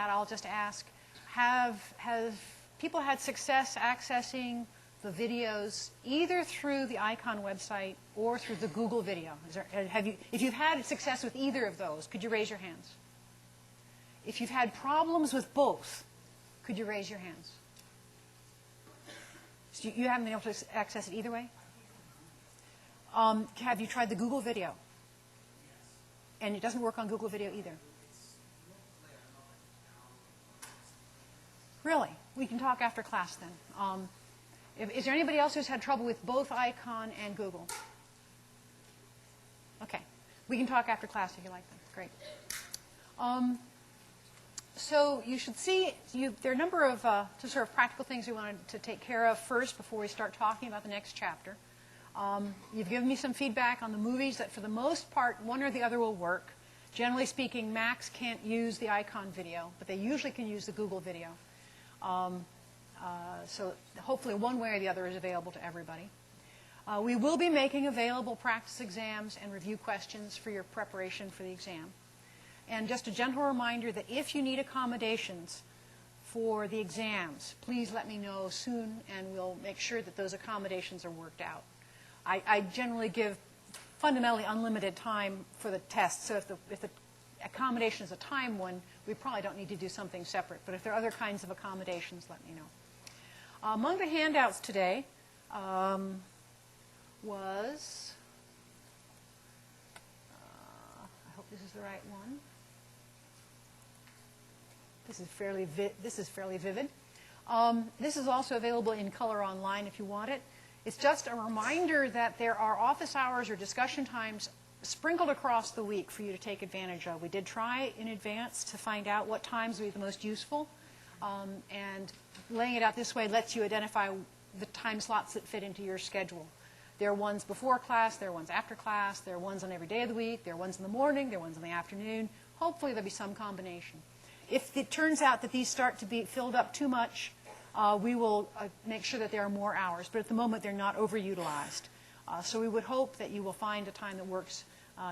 I'll just ask, have people had success accessing the videos either through the ICON website or through the Google video? If you've had success with either of those, could you raise your hands? If you've had problems with both, could you raise your hands? So you haven't been able to access it either way? Have you tried the Google video? And it doesn't work on Google video either? Really? We can talk after class then. Is there anybody else who's had trouble with both ICON and Google? Okay. We can talk after class if you like them. Great. So you should see, there are a number of sort of practical things we wanted to take care of first before we start talking about the next chapter. You've given me some feedback on the movies that for the most part, one or the other will work. Generally speaking, Macs can't use the ICON video, but they usually can use the Google video. So hopefully one way or the other is available to everybody. We will be making available practice exams and review questions for your preparation for the exam. And just a gentle reminder that if you need accommodations for the exams, please let me know soon and we'll make sure that those accommodations are worked out. I generally give fundamentally unlimited time for the test, so if the accommodation is a time one, we probably don't need to do something separate. But if there are other kinds of accommodations, let me know. Among the handouts today was, I hope this is the right one. This is fairly vivid. This is also available in color online if you want it. It's just a reminder that there are office hours or discussion times sprinkled across the week for you to take advantage of. We did try in advance to find out what times would be the most useful, and laying it out this way lets you identify the time slots that fit into your schedule. There are ones before class, there are ones after class, there are ones on every day of the week, there are ones in the morning, there are ones in the afternoon. Hopefully there'll be some combination. If it turns out that these start to be filled up too much, we will make sure that there are more hours, but at the moment they're not overutilized. So we would hope that you will find a time that works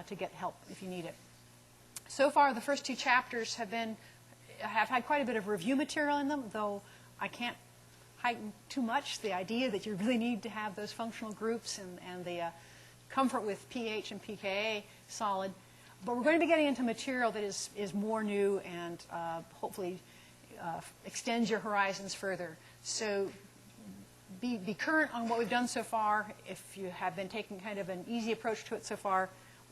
to get help if you need it. So far, the first two chapters have had quite a bit of review material in them, though I can't heighten too much the idea that you really need to have those functional groups and the comfort with pH and pKa solid. But we're going to be getting into material that is more new and hopefully extends your horizons further. So be current on what we've done so far. If you have been taking kind of an easy approach to it so far,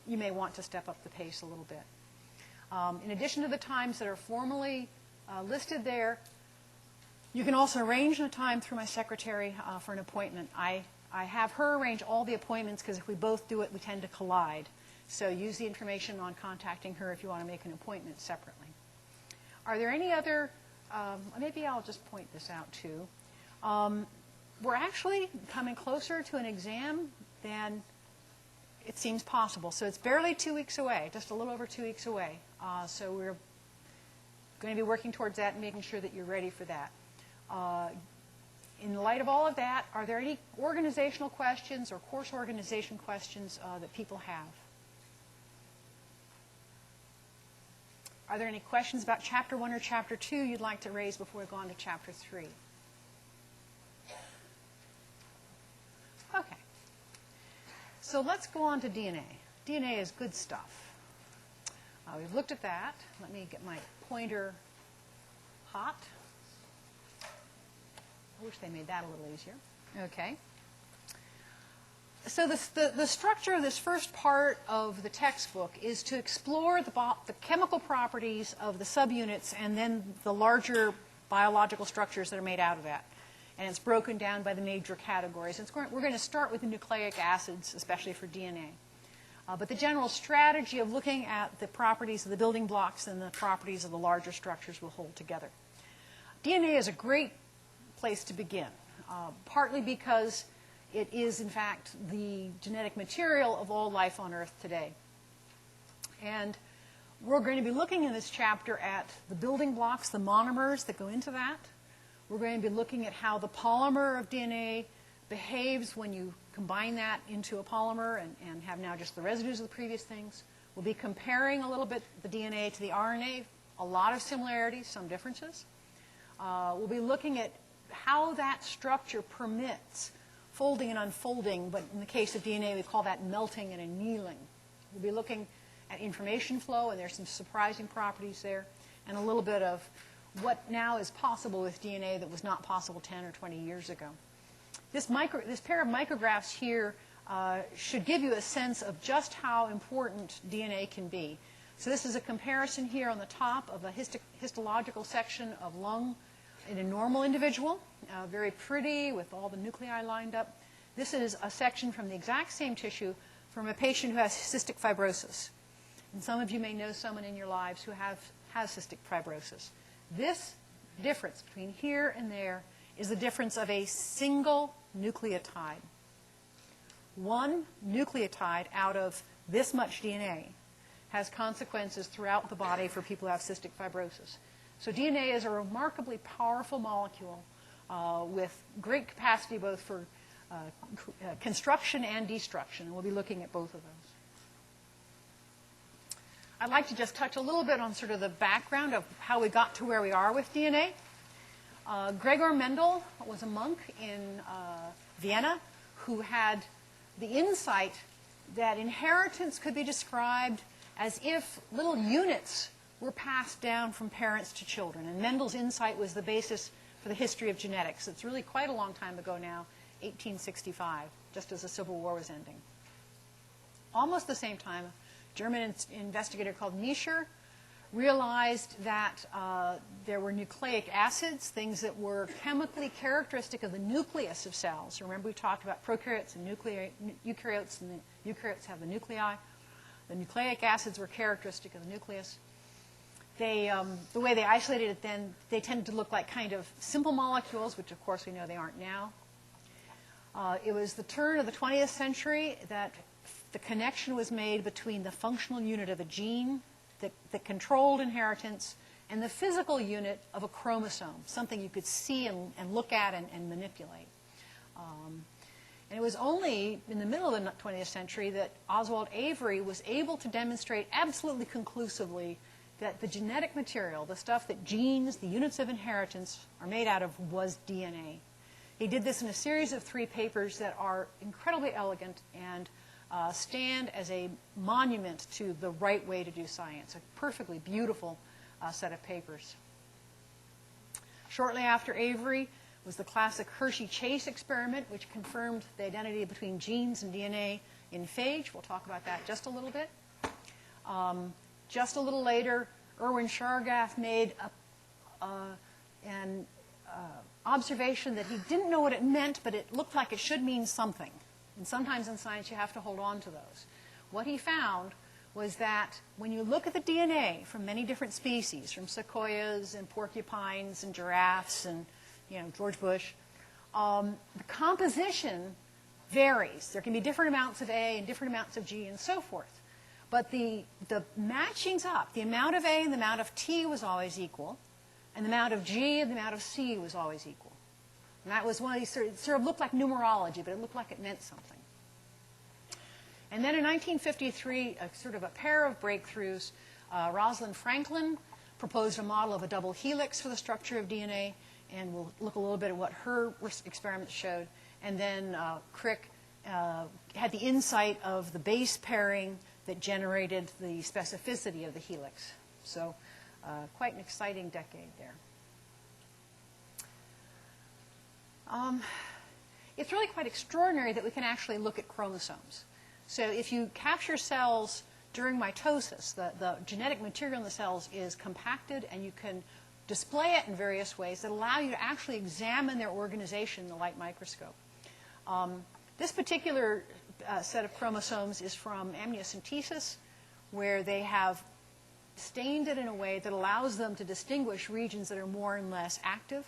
you may want to step up the pace a little bit. In addition to the times that are formally listed there, you can also arrange a time through my secretary for an appointment. I have her arrange all the appointments because if we both do it, we tend to collide. So use the information on contacting her if you want to make an appointment separately. Are there any other, maybe I'll just point this out too. We're actually coming closer to an exam than it seems possible. So it's barely 2 weeks away, just a little over 2 weeks away. So we're going to be working towards that and making sure that you're ready for that. In light of all of that, are there any organizational questions or course organization questions that people have? Are there any questions about Chapter 1 or Chapter 2 you'd like to raise before we go on to Chapter 3? Okay. So let's go on to DNA. DNA is good stuff. We've looked at that. Let me get my pointer hot. I wish they made that a little easier. Okay. So the structure of this first part of the textbook is to explore the chemical properties of the subunits and then the larger biological structures that are made out of that. And it's broken down by the major categories. We're going to start with the nucleic acids, especially for DNA. But the general strategy of looking at the properties of the building blocks and the properties of the larger structures will hold together. DNA is a great place to begin, partly because it is, in fact, the genetic material of all life on Earth today. And we're going to be looking in this chapter at the building blocks, the monomers that go into that. We're going to be looking at how the polymer of DNA behaves when you combine that into a polymer and have now just the residues of the previous things. We'll be comparing a little bit the DNA to the RNA a lot of similarities, some differences. We'll be looking at how that structure permits folding and unfolding, but in the case of DNA, we call that melting and annealing. We'll be looking at information flow, and there's some surprising properties there, and a little bit of what now is possible with DNA that was not possible 10 or 20 years ago. This pair of micrographs here should give you a sense of just how important DNA can be. So this is a comparison here on the top of a histological section of lung in a normal individual, very pretty with all the nuclei lined up. This is a section from the exact same tissue from a patient who has cystic fibrosis. And some of you may know someone in your lives who has cystic fibrosis. This difference between here and there is the difference of a single nucleotide. One nucleotide out of this much DNA has consequences throughout the body for people who have cystic fibrosis. So DNA is a remarkably powerful molecule with great capacity both for construction and destruction. We'll be looking at both of those. I'd like to just touch a little bit on sort of the background of how we got to where we are with DNA. Gregor Mendel was a monk in Vienna who had the insight that inheritance could be described as if little units were passed down from parents to children. And Mendel's insight was the basis for the history of genetics. It's really quite a long time ago now, 1865, just as the Civil War was ending. Almost the same time, a German investigator called Nischer realized that there were nucleic acids, things that were chemically characteristic of the nucleus of cells. Remember we talked about prokaryotes and eukaryotes, and the eukaryotes have the nuclei. The nucleic acids were characteristic of the nucleus. The way they isolated it then, they tended to look like kind of simple molecules, which of course we know they aren't now. It was the turn of the 20th century that the connection was made between the functional unit of a gene that controlled inheritance and the physical unit of a chromosome, something you could see and look at and manipulate. And it was only in the middle of the 20th century that Oswald Avery was able to demonstrate absolutely conclusively that the genetic material, the stuff that genes, the units of inheritance, are made out of, was DNA. He did this in a series of 3 papers that are incredibly elegant and stand as a monument to the right way to do science, a perfectly beautiful set of papers. Shortly after Avery was the classic Hershey-Chase experiment, which confirmed the identity between genes and DNA in phage. We'll talk about that just a little bit. Just a little later, Erwin Chargaff made an observation that he didn't know what it meant, but it looked like it should mean something. And sometimes in science you have to hold on to those. What he found was that when you look at the DNA from many different species, from sequoias and porcupines and giraffes and George Bush, the composition varies. There can be different amounts of A and different amounts of G and so forth. But the matchings up, the amount of A and the amount of T was always equal, and the amount of G and the amount of C was always equal. And that was one of these it sort of looked like numerology, but it looked like it meant something. And then in 1953, sort of a pair of breakthroughs, Rosalind Franklin proposed a model of a double helix for the structure of DNA, and we'll look a little bit at what her experiments showed. And then Crick had the insight of the base pairing that generated the specificity of the helix. So quite an exciting decade there. It's really quite extraordinary that we can actually look at chromosomes. So if you capture cells during mitosis, the genetic material in the cells is compacted, and you can display it in various ways that allow you to actually examine their organization in the light microscope. This particular set of chromosomes is from amniocentesis, where they have stained it in a way that allows them to distinguish regions that are more and less active,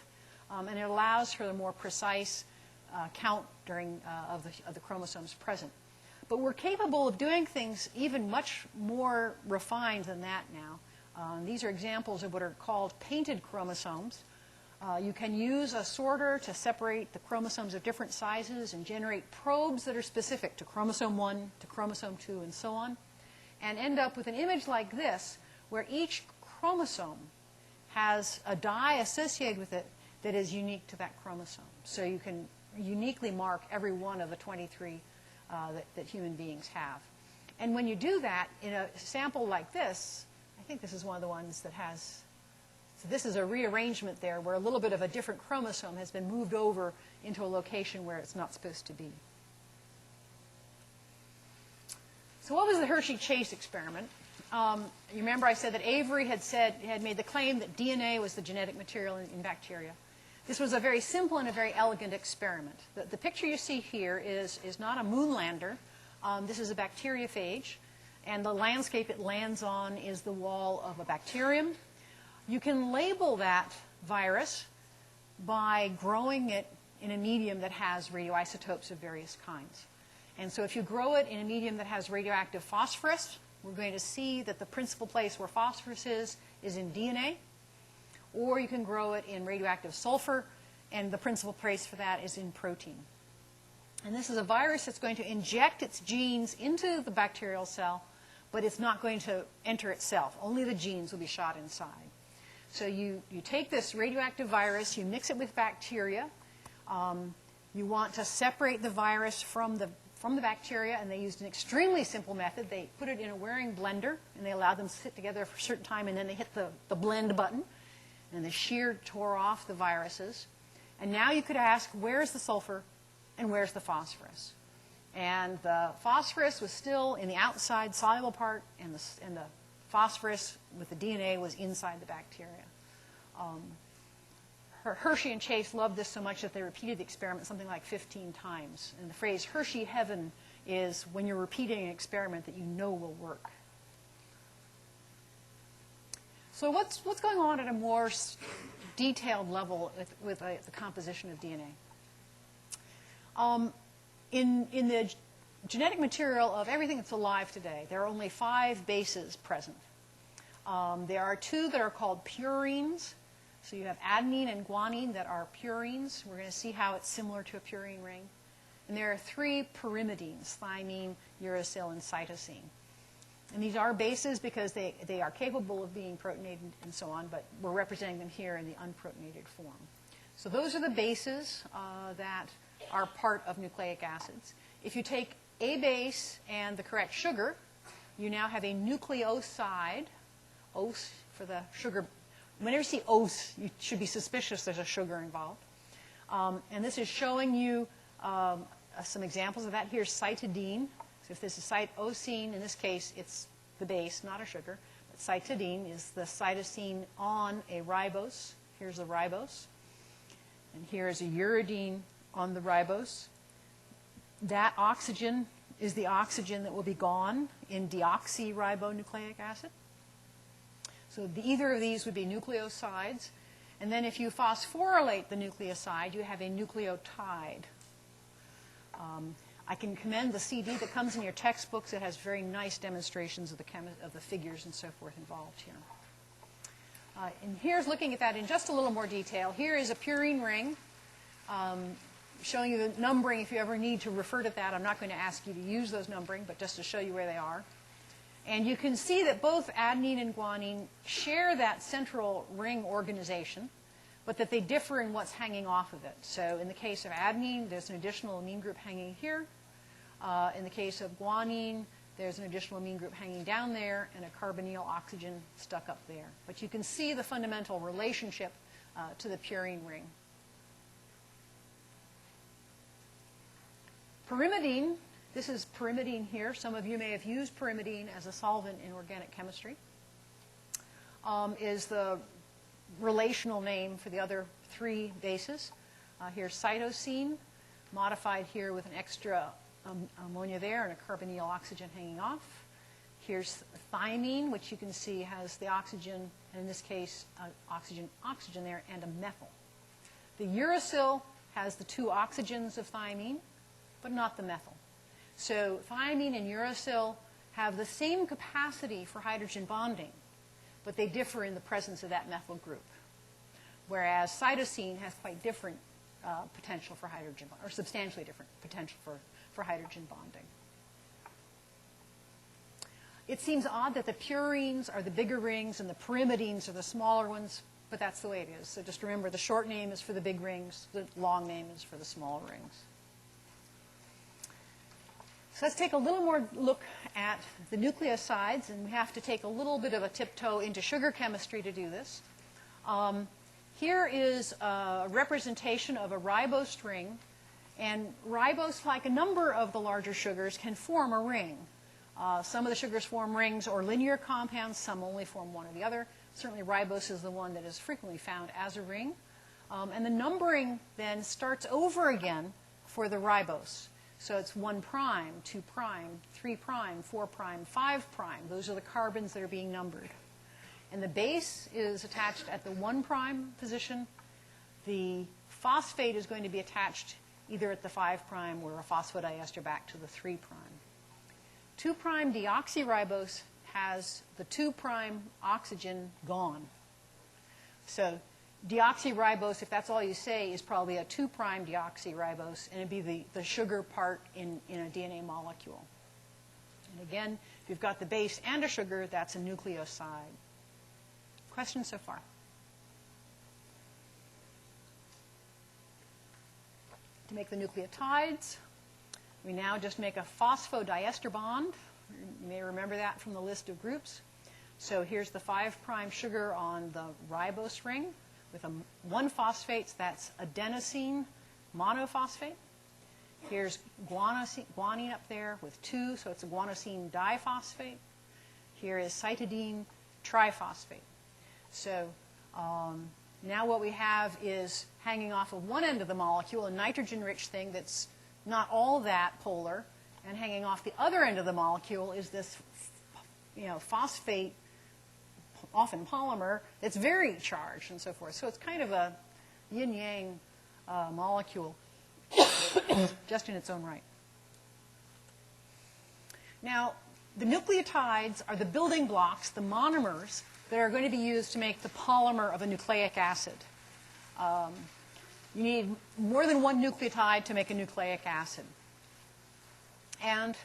and it allows for a more precise count of the chromosomes present. But we're capable of doing things even much more refined than that now. These are examples of what are called painted chromosomes. You can use a sorter to separate the chromosomes of different sizes and generate probes that are specific to chromosome 1, to chromosome 2, and so on, and end up with an image like this, where each chromosome has a dye associated with it that is unique to that chromosome. So you can uniquely mark every one of the 23 that human beings have. And when you do that, in a sample like this, I think this is one of the ones that has, so this is a rearrangement there where a little bit of a different chromosome has been moved over into a location where it's not supposed to be. So what was the Hershey-Chase experiment? You remember I said that Avery had made the claim that DNA was the genetic material in bacteria. This was a very simple and a very elegant experiment. The picture you see here is not a moon lander. This is a bacteriophage, and the landscape it lands on is the wall of a bacterium. You can label that virus by growing it in a medium that has radioisotopes of various kinds. And so if you grow it in a medium that has radioactive phosphorus, we're going to see that the principal place where phosphorus is in DNA. Or you can grow it in radioactive sulfur, and the principal place for that is in protein. And this is a virus that's going to inject its genes into the bacterial cell, but it's not going to enter itself. Only the genes will be shot inside. So you take this radioactive virus, you mix it with bacteria. You want to separate the virus from the bacteria, and they used an extremely simple method. They put it in a Waring blender, and they allowed them to sit together for a certain time, and then they hit the blend button, and the shear tore off the viruses. And now you could ask, where's the sulfur and where's the phosphorus? And the phosphorus was still in the outside soluble part, and the phosphorus with the DNA was inside the bacteria. Hershey and Chase loved this so much that they repeated the experiment something like 15 times. And the phrase Hershey heaven is when you're repeating an experiment that you know will work. So what's going on at a more detailed level with the composition of DNA? In the genetic material of everything that's alive today, there are only 5 bases present. There are 2 that are called purines. So you have adenine and guanine that are purines. We're going to see how it's similar to a purine ring. And there are 3 pyrimidines, thymine, uracil, and cytosine. And these are bases because they are capable of being protonated and so on, but we're representing them here in the unprotonated form. So those are the bases that are part of nucleic acids. If you take a base and the correct sugar, you now have a nucleoside, os for the sugar. Whenever you see os, you should be suspicious there's a sugar involved. And this is showing you some examples of that. Here's cytidine. So if this is cytosine, in this case, it's the base, not a sugar. But cytidine is the cytosine on a ribose. Here's the ribose. And here is a uridine on the ribose. That oxygen is the oxygen that will be gone in deoxyribonucleic acid. So either of these would be nucleosides. And then if you phosphorylate the nucleoside, you have a nucleotide. I can commend the CD that comes in your textbooks. It has very nice demonstrations of the figures and so forth involved here. And here's looking at that in just a little more detail. Here is a purine ring, showing you the numbering if you ever need to refer to that. I'm not going to ask you to use those numbering, but just to show you where they are. And you can see that both adenine and guanine share that central ring organization, but that they differ in what's hanging off of it. So in the case of adenine, there's an additional amine group hanging here. In the case of guanine, there's an additional amine group hanging down there and a carbonyl oxygen stuck up there. But you can see the fundamental relationship to the purine ring. Pyrimidine, this is pyrimidine here. Some of you may have used pyrimidine as a solvent in organic chemistry. Is the relational name for the other 3 bases. Here's cytosine, modified here with an extra ammonia there and a carbonyl oxygen hanging off. Here's thymine, which you can see has the oxygen, and in this case, oxygen there, and a methyl. The uracil has the 2 oxygens of thymine, but not the methyl. So thymine and uracil have the same capacity for hydrogen bonding, but they differ in the presence of that methyl group. Whereas cytosine has quite different potential for hydrogen, or substantially different potential for hydrogen bonding. It seems odd that the purines are the bigger rings and the pyrimidines are the smaller ones, but that's the way it is. So just remember, the short name is for the big rings, the long name is for the small rings. So let's take a little more look at the nucleosides, and we have to take a little bit of a tiptoe into sugar chemistry to do this. Here is a representation of a ribose ring, and ribose, like a number of the larger sugars, can form a ring. Some of the sugars form rings or linear compounds, some only form one or the other. Certainly ribose is the one that is frequently found as a ring. And the numbering then starts over again for the ribose. So it's 1', 2', 3', 4', 5'. Those are the carbons that are being numbered. And the base is attached at the 1' position. The phosphate is going to be attached either at the 5' or a phosphodiester back to the 3'. 2' deoxyribose has the 2' oxygen gone. So deoxyribose, if that's all you say, is probably a 2' deoxyribose, and it'd be the sugar part in a DNA molecule. And again, if you've got the base and a sugar, that's a nucleoside. Questions so far? To make the nucleotides, we now just make a phosphodiester bond. You may remember that from the list of groups. So here's the 5' sugar on the ribose ring with 1 phosphate. That's adenosine monophosphate. Here's guanine up there with 2, so it's a guanosine diphosphate. Here is cytidine triphosphate. So now what we have is hanging off of one end of the molecule, a nitrogen-rich thing that's not all that polar, and hanging off the other end of the molecule is this, phosphate, often polymer, that's very charged and so forth. So it's kind of a yin-yang molecule just in its own right. Now, the nucleotides are the building blocks, the monomers, that are going to be used to make the polymer of a nucleic acid. You need more than one nucleotide to make a nucleic acid. And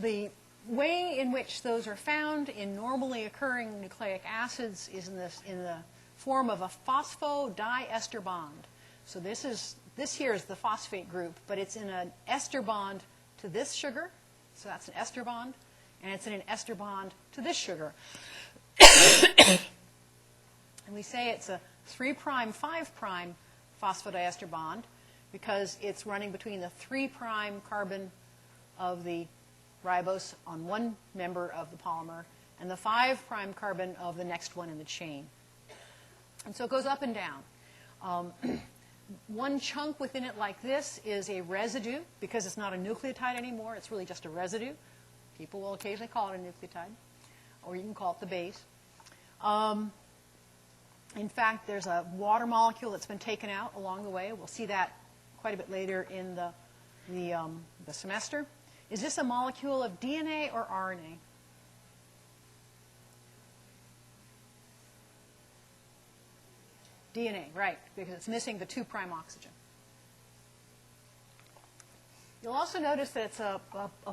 the way in which those are found in normally occurring nucleic acids is in the form of a phosphodiester bond. So this here is the phosphate group, but it's in an ester bond to this sugar. So that's an ester bond. And it's in an ester bond to this sugar. And we say it's a 3', 5' phosphodiester bond because it's running between the 3' carbon of the ribose on one member of the polymer and the 5' carbon of the next one in the chain. And so it goes up and down. One chunk within it like this is a residue because it's not a nucleotide anymore. It's really just a residue. People will occasionally call it a nucleotide, or you can call it the base. In fact, there's a water molecule that's been taken out along the way. We'll see that quite a bit later in the semester. Is this a molecule of DNA or RNA? DNA, right, because it's missing the 2' oxygen. You'll also notice that it's a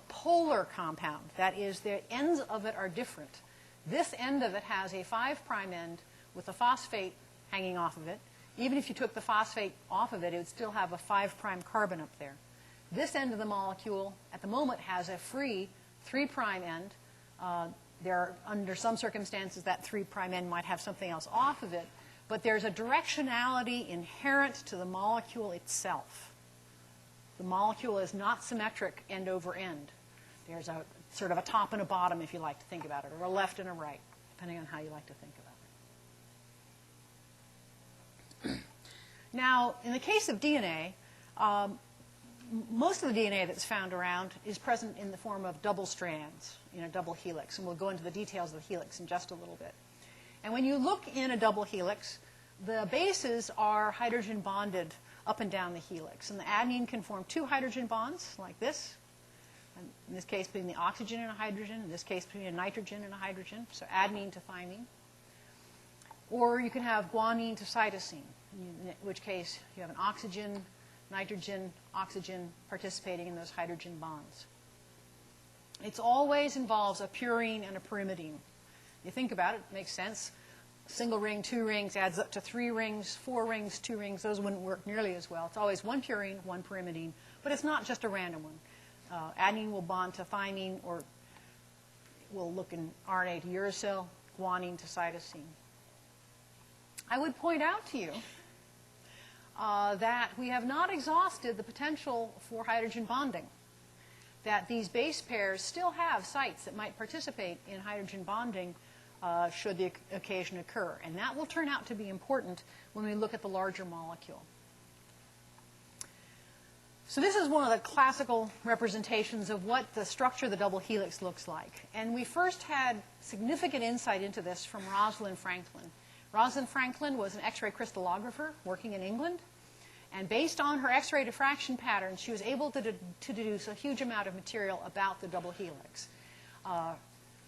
polar compound. That is, the ends of it are different. This end of it has a 5' end with a phosphate hanging off of it. Even if you took the phosphate off of it, it would still have a 5' carbon up there. This end of the molecule, at the moment, has a free 3' end. There are, under some circumstances, that 3' end might have something else off of it. But there's a directionality inherent to the molecule itself. The molecule is not symmetric end over end. There's a sort of a top and a bottom, if you like to think about it, or a left and a right, depending on how you like to think about it. Now, in the case of DNA, most of the DNA that's found around is present in the form of double strands, in a double helix. And we'll go into the details of the helix in just a little bit. And when you look in a double helix, the bases are hydrogen bonded up and down the helix. And the adenine can form 2 hydrogen bonds, like this. In this case, between the oxygen and a hydrogen. In this case, between a nitrogen and a hydrogen. So adenine to thymine. Or you can have guanine to cytosine, in which case you have an oxygen, nitrogen, oxygen participating in those hydrogen bonds. it always involves a purine and a pyrimidine. You think about it, it makes sense. Single ring, 2 rings, adds up to 3 rings, 4 rings, 2 rings. Those wouldn't work nearly as well. It's always 1 purine, 1 pyrimidine, but it's not just a random one. Adenine will bond to thymine, or will look in RNA to uracil, guanine to cytosine. I would point out to you that we have not exhausted the potential for hydrogen bonding, that these base pairs still have sites that might participate in hydrogen bonding should the occasion occur. And that will turn out to be important when we look at the larger molecule. So this is one of the classical representations of what the structure of the double helix looks like. And we first had significant insight into this from Rosalind Franklin. Rosalind Franklin was an X-ray crystallographer working in England. And based on her X-ray diffraction patterns, she was able to deduce a huge amount of material about the double helix.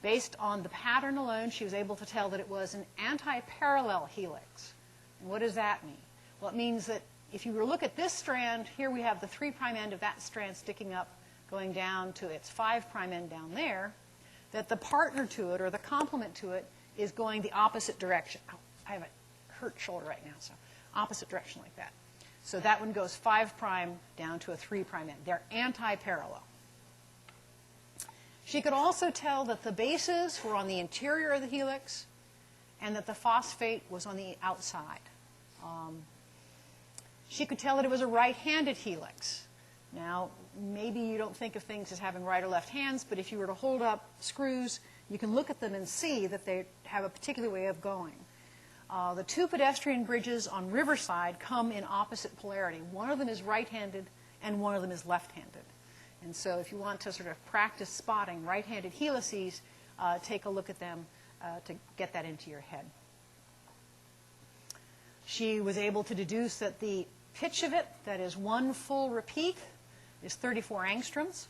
Based on the pattern alone, she was able to tell that it was an anti-parallel helix. And what does that mean? Well, it means that if you were to look at this strand, here we have the 3' end of that strand sticking up, going down to its 5' end down there, that the partner to it, or the complement to it, is going the opposite direction. Oh, I have a hurt shoulder right now, so opposite direction like that. So that one goes 5' down to a 3' end. They're anti-parallel. She could also tell that the bases were on the interior of the helix and that the phosphate was on the outside. She could tell that it was a right-handed helix. Now, maybe you don't think of things as having right or left hands, but if you were to hold up screws, you can look at them and see that they have a particular way of going. The 2 pedestrian bridges on Riverside come in opposite polarity. One of them is right-handed and one of them is left-handed. And so if you want to sort of practice spotting right-handed helices, take a look at them to get that into your head. She was able to deduce that the pitch of it, that is 1 full repeat, is 34 angstroms.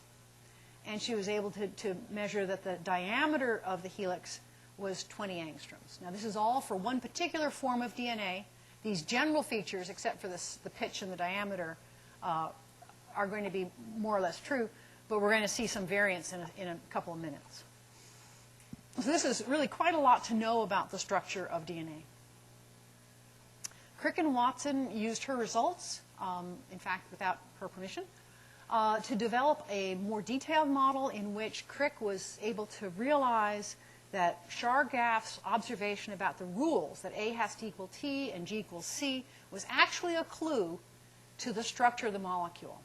And she was able to measure that the diameter of the helix was 20 angstroms. Now, this is all for one particular form of DNA. These general features, except for the pitch and the diameter, are going to be more or less true, but we're going to see some variance in a couple of minutes. So this is really quite a lot to know about the structure of DNA. Crick and Watson used her results, in fact, without her permission, to develop a more detailed model in which Crick was able to realize that Chargaff's observation about the rules, that A has to equal T and G equals C, was actually a clue to the structure of the molecule.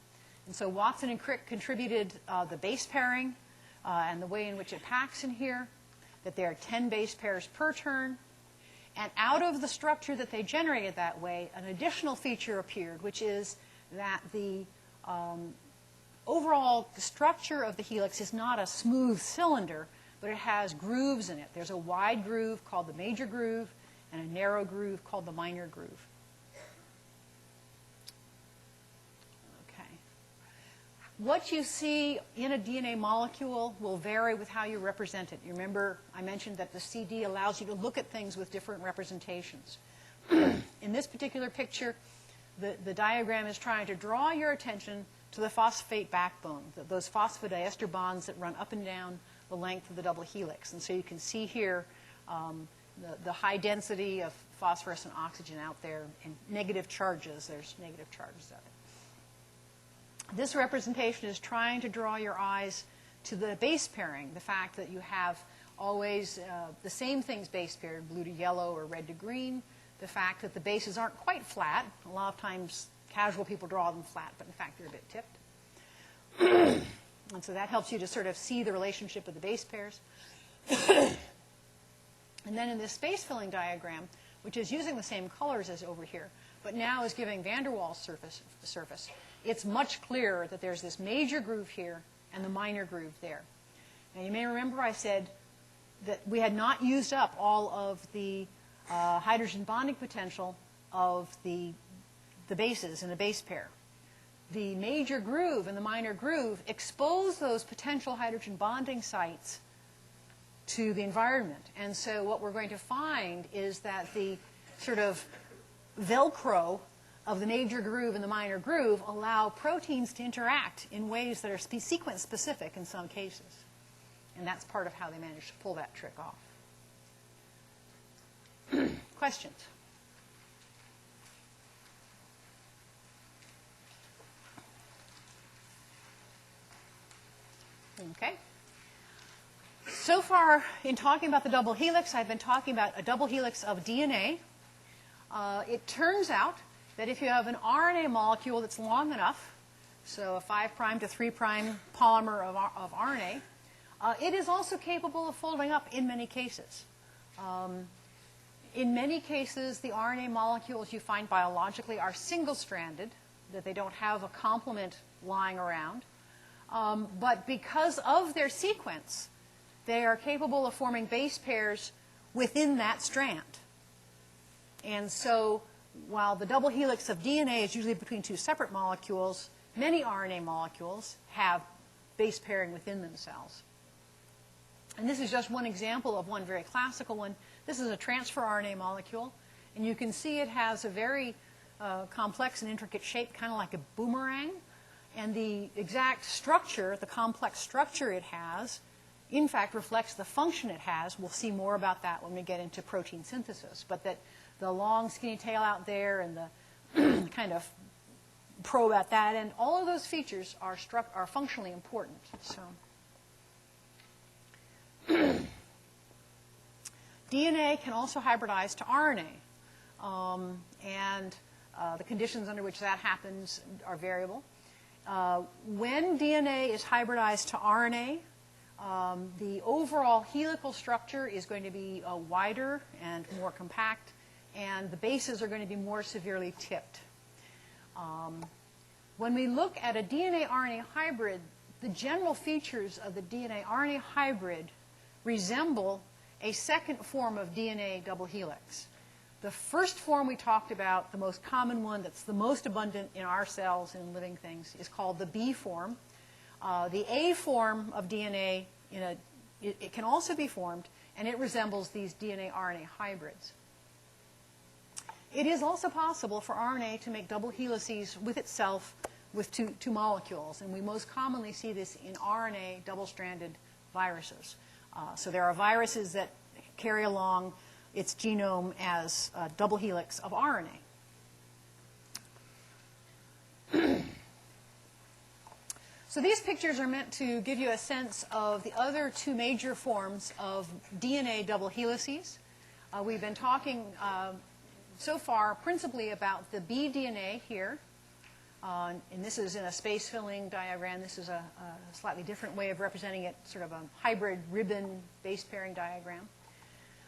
And so Watson and Crick contributed the base pairing and the way in which it packs in here, that there are 10 base pairs per turn. And out of the structure that they generated that way, an additional feature appeared, which is that the overall structure of the helix is not a smooth cylinder, but it has grooves in it. There's a wide groove called the major groove and a narrow groove called the minor groove. Okay. What you see in a DNA molecule will vary with how you represent it. You remember I mentioned that the CD allows you to look at things with different representations. In this particular picture, the diagram is trying to draw your attention to the phosphate backbone, those phosphodiester bonds that run up and down the length of the double helix. And so you can see here the high density of phosphorus and oxygen out there, and negative charges. There's negative charges of it. This representation is trying to draw your eyes to the base pairing, the fact that you have always the same things base paired, blue to yellow or red to green, the fact that the bases aren't quite flat. A lot of times casual people draw them flat, but in fact they're a bit tipped. And so that helps you to sort of see the relationship of the base pairs. And then in this space filling diagram, which is using the same colors as over here, but now is giving van der Waals surface, it's much clearer that there's this major groove here and the minor groove there. Now you may remember I said that we had not used up all of the hydrogen bonding potential of the bases in the base pair. The major groove and the minor groove expose those potential hydrogen bonding sites to the environment. And so what we're going to find is that the sort of Velcro of the major groove and the minor groove allow proteins to interact in ways that are sequence specific in some cases. And that's part of how they managed to pull that trick off. Questions? Okay. So far, in talking about the double helix, I've been talking about a double helix of DNA. It turns out that if you have an RNA molecule that's long enough, so a 5' to 3' polymer of RNA, it is also capable of folding up in many cases. In many cases, the RNA molecules you find biologically are single-stranded, that they don't have a complement lying around. But because of their sequence, they are capable of forming base pairs within that strand. And so while the double helix of DNA is usually between two separate molecules, many RNA molecules have base pairing within themselves. And this is just one example of one very classical one. This is a transfer RNA molecule. And you can see it has a very complex and intricate shape, kind of like a boomerang. And the exact structure, the complex structure it has, in fact, reflects the function it has. We'll see more about that when we get into protein synthesis. But that the long, skinny tail out there and the kind of probe at that end, all of those features are functionally important. So DNA can also hybridize to RNA. And the conditions under which that happens are variable. When DNA is hybridized to RNA, the overall helical structure is going to be wider and more compact, and the bases are going to be more severely tipped. When we look at a DNA-RNA hybrid, the general features of the DNA-RNA hybrid resemble a second form of DNA double helix. The first form we talked about, the most common one that's the most abundant in our cells and living things, is called the B form. The A form of DNA, it can also be formed, and it resembles these DNA-RNA hybrids. It is also possible for RNA to make double helices with itself with two molecules, and we most commonly see this in RNA double-stranded viruses. So there are viruses that carry along its genome as a double helix of RNA. So these pictures are meant to give you a sense of the other two major forms of DNA double helices. We've been talking so far principally about the bDNA here. And this is in a space-filling diagram. This is a slightly different way of representing it, sort of a hybrid ribbon base pairing diagram.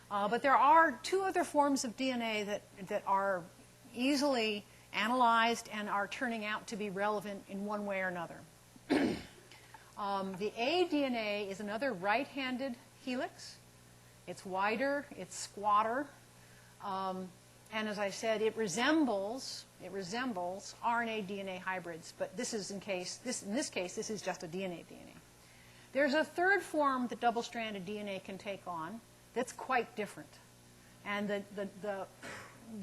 But there are two other forms of DNA that are easily analyzed and are turning out to be relevant in one way or another. The aDNA is another right-handed helix. It's wider, it's squatter, and as I said, it resembles RNA DNA hybrids. But this is in this case, this is just a DNA. There's a third form that double-stranded DNA can take on that's quite different, and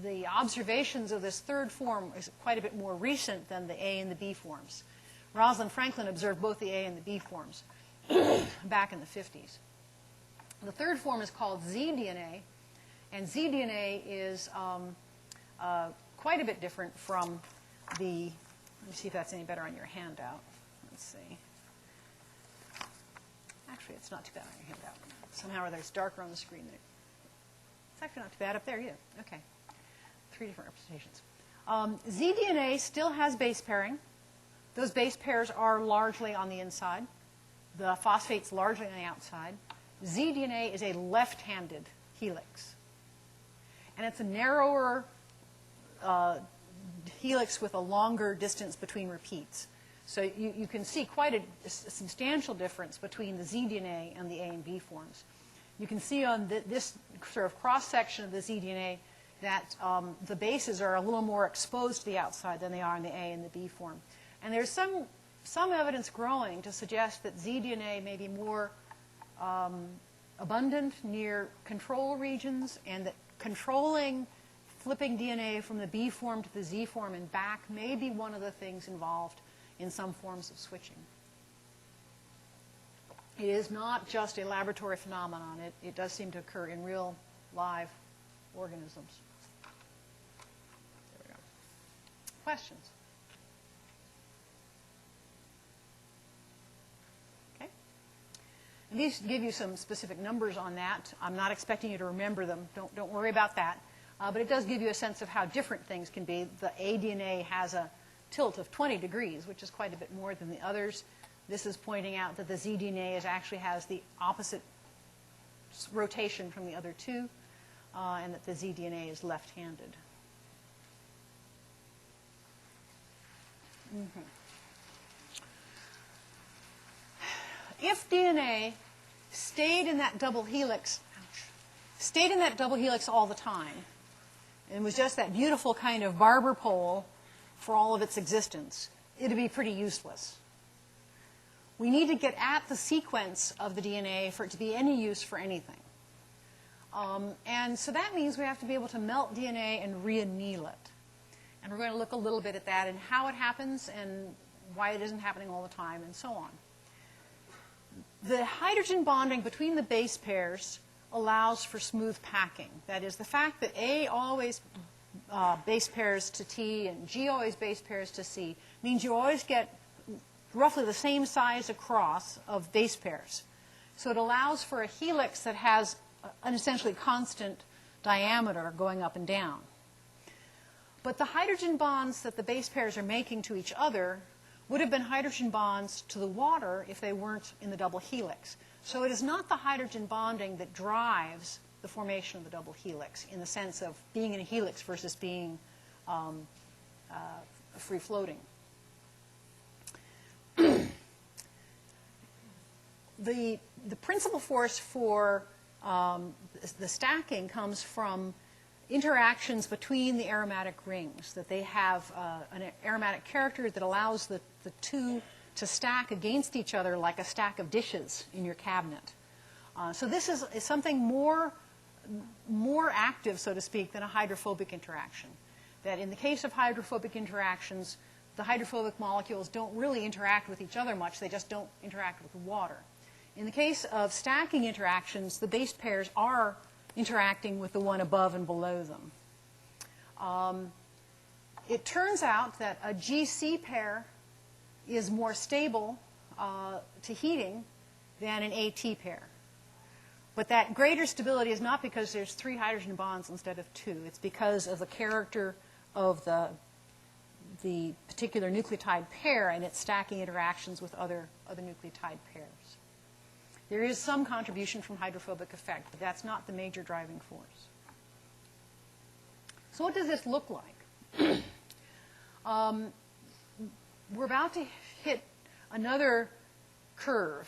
the observations of this third form is quite a bit more recent than the A and the B forms. Rosalind Franklin observed both the A and the B forms back in the 50s. The third form is called zDNA, and zDNA is quite a bit different from the, let me see if that's any better on your handout. Let's see. Actually, it's not too bad on your handout. Somehow or other, it's darker on the screen. It's actually not too bad up there either. Okay. 3 different representations. zDNA still has base pairing. Those base pairs are largely on the inside. The phosphate's largely on the outside. zDNA is a left-handed helix. And it's a narrower helix with a longer distance between repeats. So you can see quite a substantial difference between the zDNA and the A and B forms. You can see on this sort of cross-section of the zDNA that the bases are a little more exposed to the outside than they are in the A and the B form. And there's some evidence growing to suggest that zDNA may be more abundant near control regions, and that controlling flipping DNA from the B form to the Z form and back may be one of the things involved in some forms of switching. It is not just a laboratory phenomenon. It does seem to occur in real, live organisms. There we go. Questions? Okay. And these give you some specific numbers on that. I'm not expecting you to remember them. Don't worry about that. But it does give you a sense of how different things can be. The aDNA has a tilt of 20 degrees, which is quite a bit more than the others. This is pointing out that the zDNA actually has the opposite rotation from the other two, and that the zDNA is left-handed. If DNA stayed in that double helix, all the time, and was just that beautiful kind of barber pole for all of its existence, it would be pretty useless. We need to get at the sequence of the DNA for it to be any use for anything. And so that means we have to be able to melt DNA and reanneal it. And we're going to look a little bit at that and how it happens and why it isn't happening all the time and so on. The hydrogen bonding between the base pairs allows for smooth packing. That is, the fact that A always base pairs to T and G always base pairs to C means you always get roughly the same size across of base pairs. So it allows for a helix that has an essentially constant diameter going up and down. But the hydrogen bonds that the base pairs are making to each other would have been hydrogen bonds to the water if they weren't in the double helix. So it is not the hydrogen bonding that drives the formation of the double helix in the sense of being in a helix versus being free-floating. The principal force for the stacking comes from interactions between the aromatic rings, that they have an aromatic character that allows the two to stack against each other like a stack of dishes in your cabinet. So this is something more active, so to speak, than a hydrophobic interaction. That in the case of hydrophobic interactions, the hydrophobic molecules don't really interact with each other much. They just don't interact with the water. In the case of stacking interactions, the base pairs are interacting with the one above and below them. It turns out that a GC pair is more stable to heating than an AT pair. But that greater stability is not because there's 3 hydrogen bonds instead of 2. It's because of the character of the particular nucleotide pair and its stacking interactions with other nucleotide pairs. There is some contribution from hydrophobic effect, but that's not the major driving force. So what does this look like? We're about to hit another curve.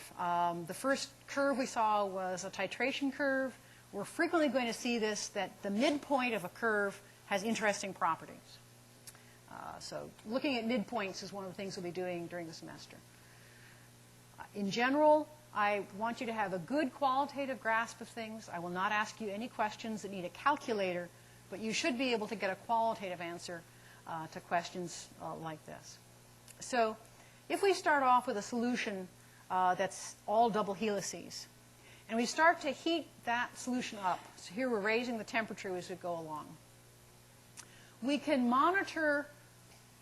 The first curve we saw was a titration curve. We're frequently going to see this, that the midpoint of a curve has interesting properties. So looking at midpoints is one of the things we'll be doing during the semester. In general, I want you to have a good qualitative grasp of things. I will not ask you any questions that need a calculator, but you should be able to get a qualitative answer to questions like this. So if we start off with a solution that's all double helices, and we start to heat that solution up, so here we're raising the temperature as we go along, we can monitor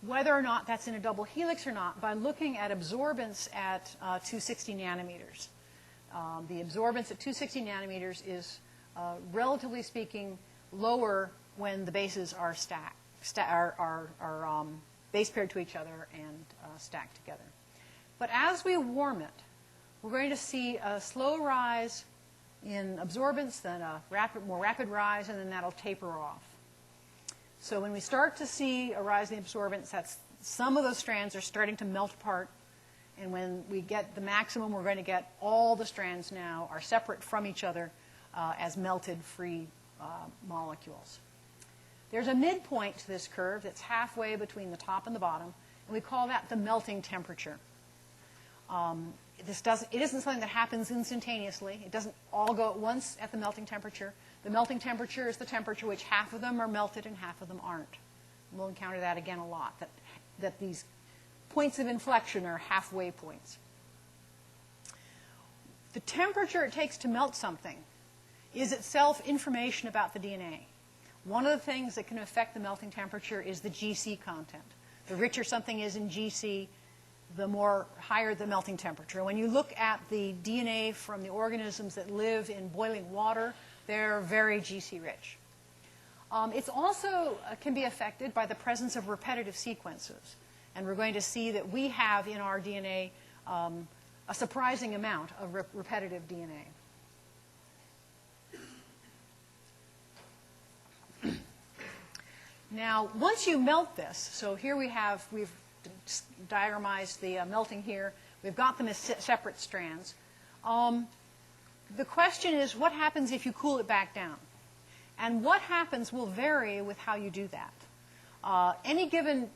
whether or not that's in a double helix or not by looking at absorbance at 260 nanometers. The absorbance at 260 nanometers is, relatively speaking, lower when the bases are base paired to each other and stacked together. But as we warm it, we're going to see a slow rise in absorbance, then a more rapid rise, and then that'll taper off. So when we start to see a rise in absorbance, some of those strands are starting to melt apart. And when we get the maximum, we're going to get all the strands now are separate from each other as melted free molecules. There's a midpoint to this curve that's halfway between the top and the bottom, and we call that the melting temperature. It isn't something that happens instantaneously. It doesn't all go at once at the melting temperature. The melting temperature is the temperature which half of them are melted and half of them aren't. We'll encounter that again a lot, that these points of inflection are halfway points. the temperature it takes to melt something is itself information about the DNA. One of the things that can affect the melting temperature is the GC content. The richer something is in GC, the more higher the melting temperature. When you look at the DNA from the organisms that live in boiling water, they're very GC rich. It's also can be affected by the presence of repetitive sequences. And we're going to see that we have in our DNA a surprising amount of repetitive DNA. Now, once you melt this, so here we've diagramized the melting here. We've got them as separate strands. The question is, what happens if you cool it back down? And what happens will vary with how you do that. Any given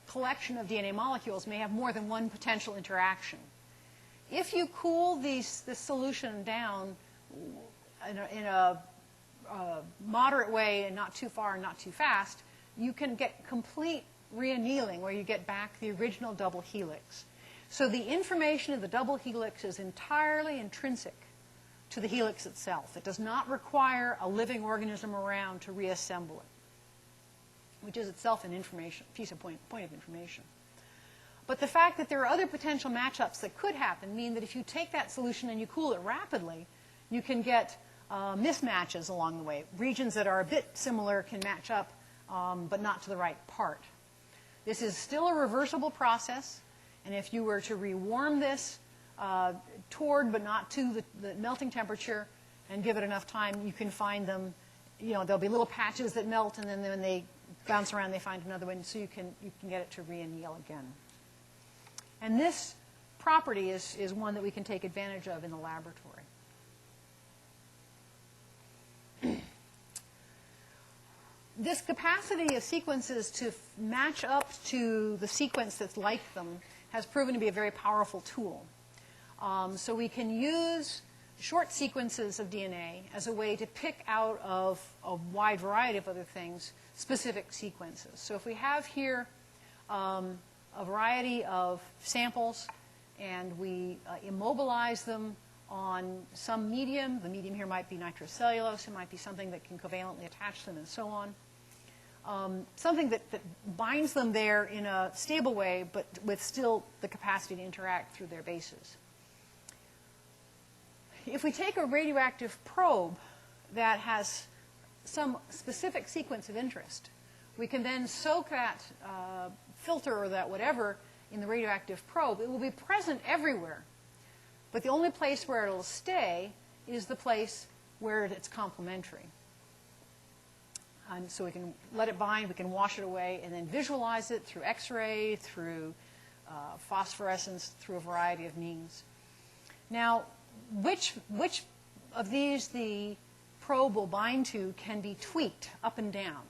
collection of DNA molecules may have more than one potential interaction. If you cool this solution down in a moderate way and not too far and not too fast, you can get complete reannealing where you get back the original double helix. So the information of the double helix is entirely intrinsic to the helix itself. It does not require a living organism around to reassemble it, which is itself an piece of point of information. But the fact that there are other potential matchups that could happen mean that if you take that solution and you cool it rapidly, you can get mismatches along the way. Regions that are a bit similar can match up, but not to the right part. This is still a reversible process, and if you were to rewarm this toward but not to the melting temperature and give it enough time, you can find them, there'll be little patches that melt, and then when they bounce around, they find another one, so you can get it to reanneal again. And this property is one that we can take advantage of in the laboratory. This capacity of sequences to match up to the sequence that's like them has proven to be a very powerful tool. So we can use short sequences of DNA as a way to pick out of a wide variety of other things specific sequences. So if we have here a variety of samples and we immobilize them on some medium, the medium here might be nitrocellulose, it might be something that can covalently attach them and so on. Something that binds them there in a stable way, but with still the capacity to interact through their bases. If we take a radioactive probe that has some specific sequence of interest, we can then soak that filter or that whatever in the radioactive probe. It will be present everywhere, but the only place where it will stay is the place where it's complementary. And so we can let it bind, we can wash it away, and then visualize it through X-ray, through phosphorescence, through a variety of means. Now, which of these the probe will bind to can be tweaked up and down.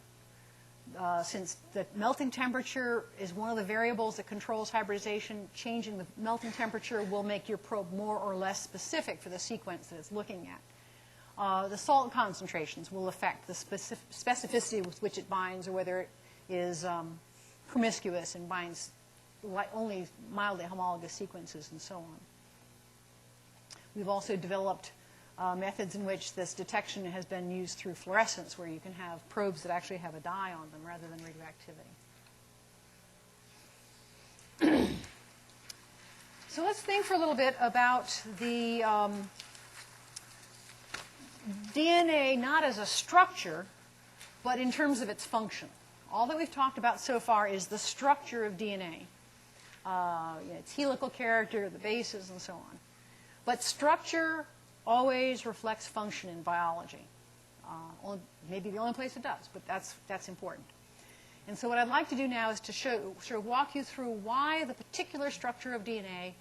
Since the melting temperature is one of the variables that controls hybridization, changing the melting temperature will make your probe more or less specific for the sequence that it's looking at. The salt concentrations will affect the specificity with which it binds, or whether it is promiscuous and binds only mildly homologous sequences and so on. We've also developed methods in which this detection has been used through fluorescence, where you can have probes that actually have a dye on them rather than radioactivity. So let's think for a little bit about the DNA not as a structure, but in terms of its function. All that we've talked about so far is the structure of DNA, its helical character, the bases, and so on. But structure always reflects function in biology. Maybe the only place it does, but that's important. And so what I'd like to do now is to sort of walk you through why the particular structure of DNA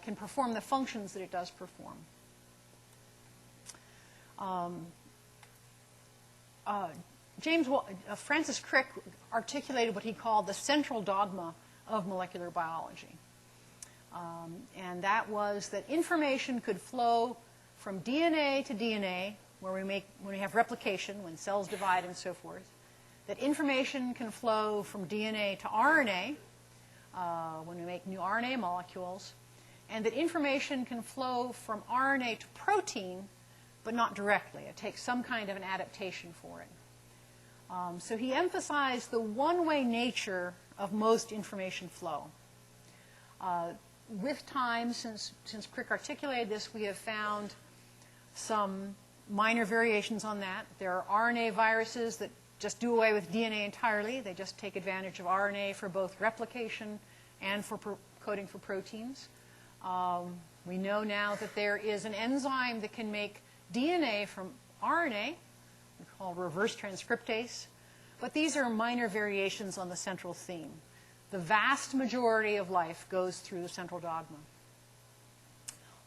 can perform the functions that it does perform. Francis Crick articulated what he called the central dogma of molecular biology. And that was that information could flow from DNA to DNA, when we have replication, when cells divide and so forth. That information can flow from DNA to RNA, when we make new RNA molecules. and that information can flow from RNA to protein, but not directly. It takes some kind of an adaptation for it. So he emphasized the one-way nature of most information flow. With time, since Crick articulated this, we have found some minor variations on that. There are RNA viruses that just do away with DNA entirely. They just take advantage of RNA for both replication and for coding for proteins. We know now that there is an enzyme that can make DNA from RNA, we call reverse transcriptase, but these are minor variations on the central theme. The vast majority of life goes through the central dogma.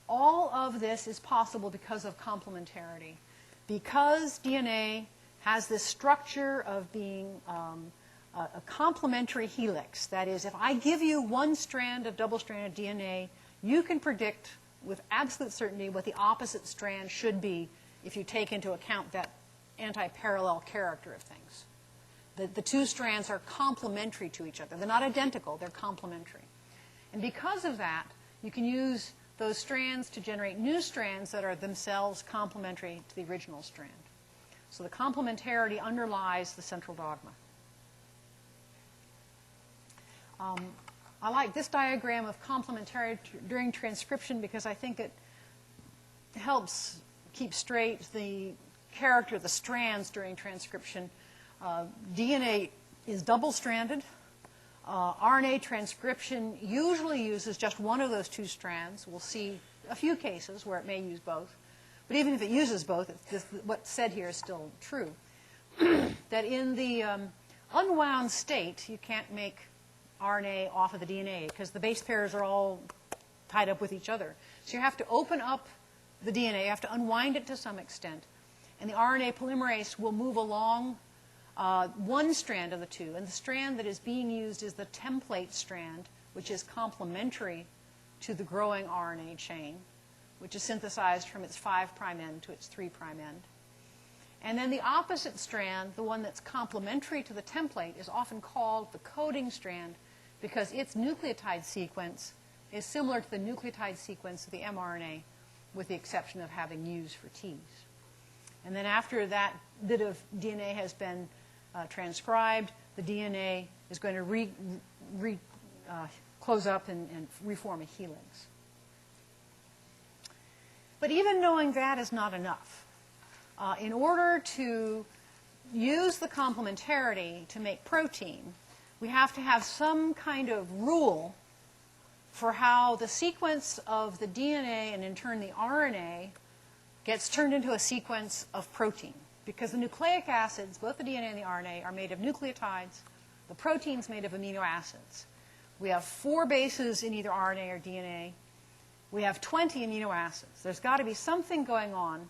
All of this is possible because of complementarity. Because DNA has this structure of being a complementary helix. That is, if I give you one strand of double-stranded DNA, you can predict with absolute certainty what the opposite strand should be if you take into account that anti-parallel character of things. The two strands are complementary to each other. They're not identical, they're complementary. And because of that, you can use those strands to generate new strands that are themselves complementary to the original strand. So the complementarity underlies the central dogma. I like this diagram of complementarity during transcription because I think it helps keep straight the character of the strands during transcription. DNA is double-stranded. RNA transcription usually uses just one of those two strands. We'll see a few cases where it may use both. But even if it uses both, what's said here is still true. That in the unwound state, you can't make RNA off of the DNA because the base pairs are all tied up with each other. So you have to open up the DNA, you have to unwind it to some extent, and the RNA polymerase will move along one strand of the two. And the strand that is being used is the template strand, which is complementary to the growing RNA chain, which is synthesized from its 5' end to its 3' end. And then the opposite strand, the one that's complementary to the template, is often called the coding strand because its nucleotide sequence is similar to the nucleotide sequence of the mRNA, with the exception of having U's for T's. And then after that bit of DNA has been transcribed, the DNA is going to close up and reform a helix. But even knowing that is not enough. In order to use the complementarity to make protein, we have to have some kind of rule for how the sequence of the DNA and in turn the RNA gets turned into a sequence of protein. Because the nucleic acids, both the DNA and the RNA, are made of nucleotides. The protein's made of amino acids. We have 4 bases in either RNA or DNA. We have 20 amino acids. There's got to be something going on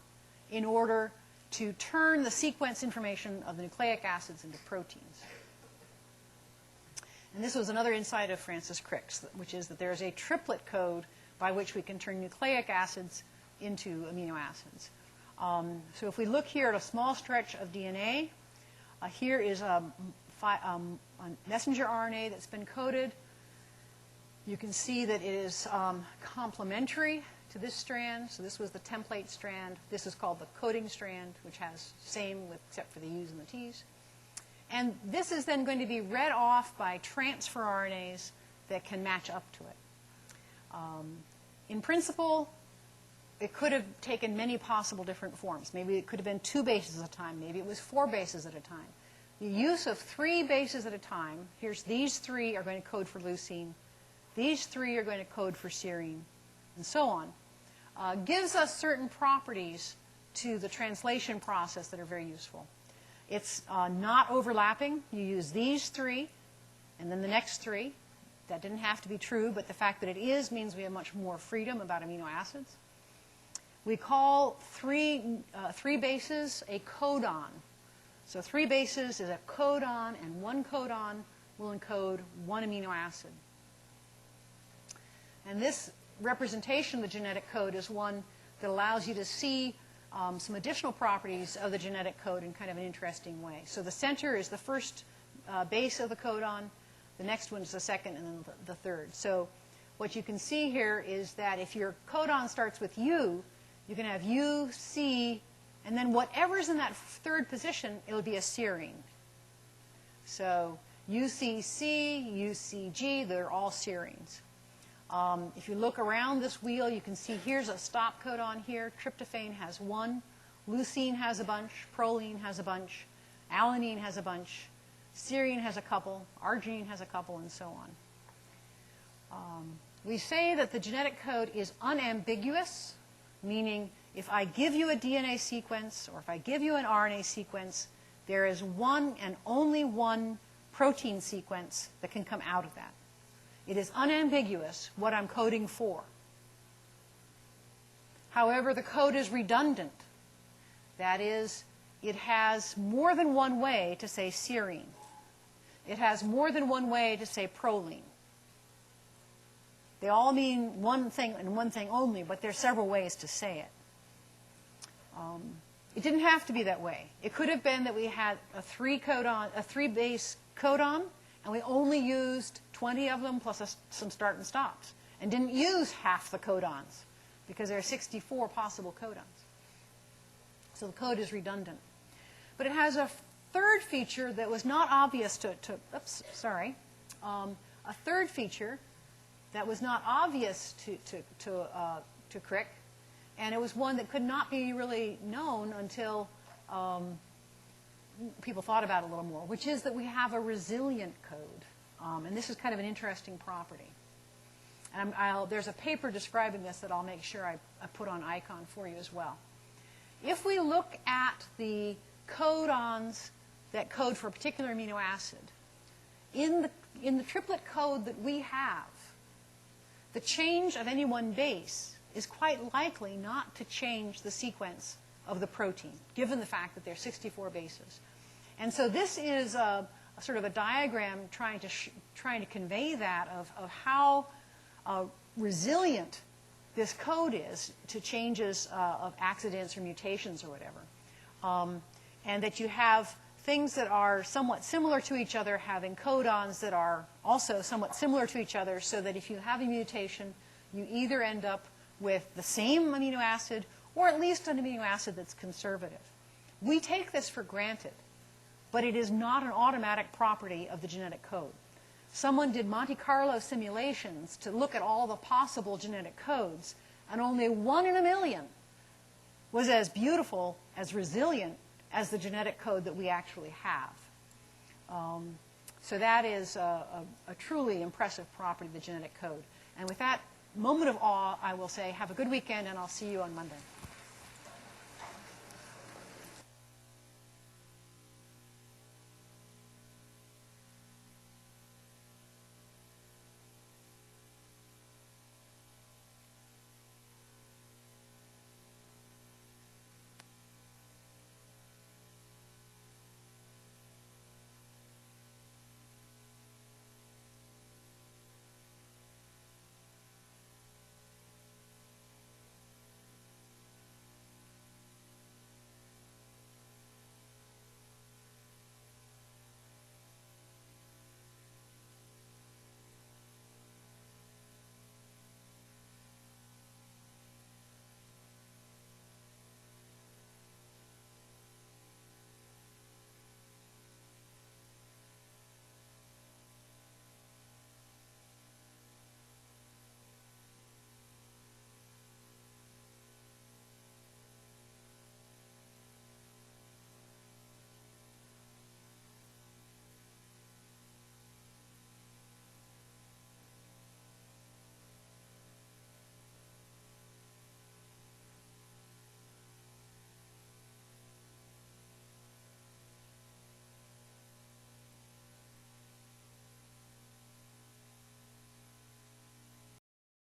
in order to turn the sequence information of the nucleic acids into proteins. And this was another insight of Francis Crick's, which is that there is a triplet code by which we can turn nucleic acids into amino acids. So if we look here at a small stretch of DNA, here is a messenger RNA that's been coded. You can see that it is complementary to this strand. So this was the template strand. This is called the coding strand, which has same except for the U's and the T's. And this is then going to be read off by transfer RNAs that can match up to it. In principle, it could have taken many possible different forms. Maybe it could have been 2 bases at a time. Maybe it was 4 bases at a time. The use of 3 bases at a time, here's these 3 are going to code for leucine. These 3 are going to code for serine, and so on, gives us certain properties to the translation process that are very useful. It's not overlapping. You use these 3 and then the next 3. That didn't have to be true, but the fact that it is means we have much more freedom about amino acids. We call 3 bases a codon. So 3 bases is a codon, and 1 codon will encode 1 amino acid. And this representation of the genetic code is one that allows you to see some additional properties of the genetic code in kind of an interesting way. So the center is the first base of the codon. The next one is the second, and then the third. So what you can see here is that if your codon starts with U, you can have U, C, and then whatever's in that third position, it'll be a serine. So UCC, UCG, they're all serines. If you look around this wheel, you can see here's a stop codon here. Tryptophan has one. Leucine has a bunch. Proline has a bunch. Alanine has a bunch. Serine has a couple. Arginine has a couple, and so on. We say that the genetic code is unambiguous, meaning if I give you a DNA sequence or if I give you an RNA sequence, there is one and only one protein sequence that can come out of that. It is unambiguous what I'm coding for. However, the code is redundant. That is, it has more than one way to say serine. It has more than one way to say proline. They all mean one thing and one thing only, but there are several ways to say it. It didn't have to be that way. It could have been that we had a three-base codon, and we only used 20 of them plus some start and stops, and didn't use half the codons because there are 64 possible codons. So the code is redundant. But it has a third feature that was not obvious a third feature that was not obvious to Crick, and it was one that could not be really known until people thought about it a little more, which is that we have a resilient code. And this is kind of an interesting property. And there's a paper describing this that I'll make sure I put on icon for you as well. If we look at the codons that code for a particular amino acid, in the triplet code that we have, the change of any one base is quite likely not to change the sequence of the protein, given the fact that there are 64 bases. And so this is a sort of a diagram trying to convey that of how resilient this code is to changes of accidents or mutations or whatever. And that you have things that are somewhat similar to each other having codons that are also somewhat similar to each other, so that if you have a mutation, you either end up with the same amino acid or at least an amino acid that's conservative. We take this for granted, but it is not an automatic property of the genetic code. Someone did Monte Carlo simulations to look at all the possible genetic codes, and only 1 in a million was as beautiful, as resilient as the genetic code that we actually have. So that is a truly impressive property of the genetic code. And with that moment of awe, I will say have a good weekend, and I'll see you on Monday.